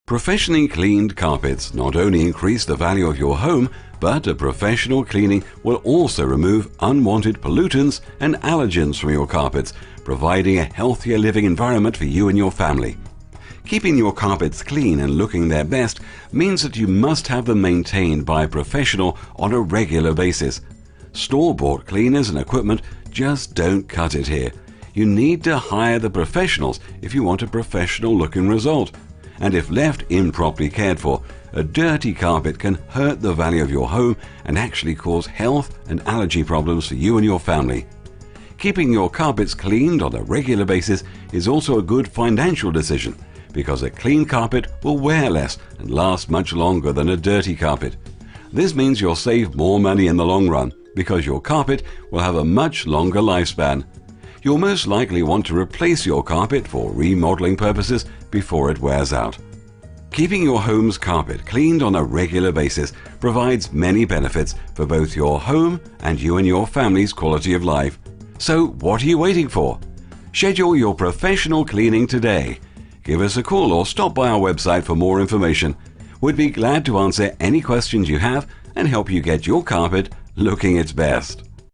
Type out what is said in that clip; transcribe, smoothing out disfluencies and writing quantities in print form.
Professionally cleaned carpets not only increase the value of your home, but a professional cleaning will also remove unwanted pollutants and allergens from your carpets, providing a healthier living environment for you and your family. Keeping your carpets clean and looking their best means that you must have them maintained by a professional on a regular basis. Store-bought cleaners and equipment just don't cut it here. You need to hire the professionals if you want a professional-looking result. And if left improperly cared for, a dirty carpet can hurt the value of your home and actually cause health and allergy problems for you and your family. Keeping your carpets cleaned on a regular basis is also a good financial decision, because a clean carpet will wear less and last much longer than a dirty carpet. This means you'll save more money in the long run, because your carpet will have a much longer lifespan. You'll most likely want to replace your carpet for remodeling purposes before it wears out. Keeping your home's carpet cleaned on a regular basis provides many benefits for both your home and you and your family's quality of life. So what are you waiting for? Schedule your professional cleaning today. Give us a call or stop by our website for more information. We'd be glad to answer any questions you have and help you get your carpet looking its best.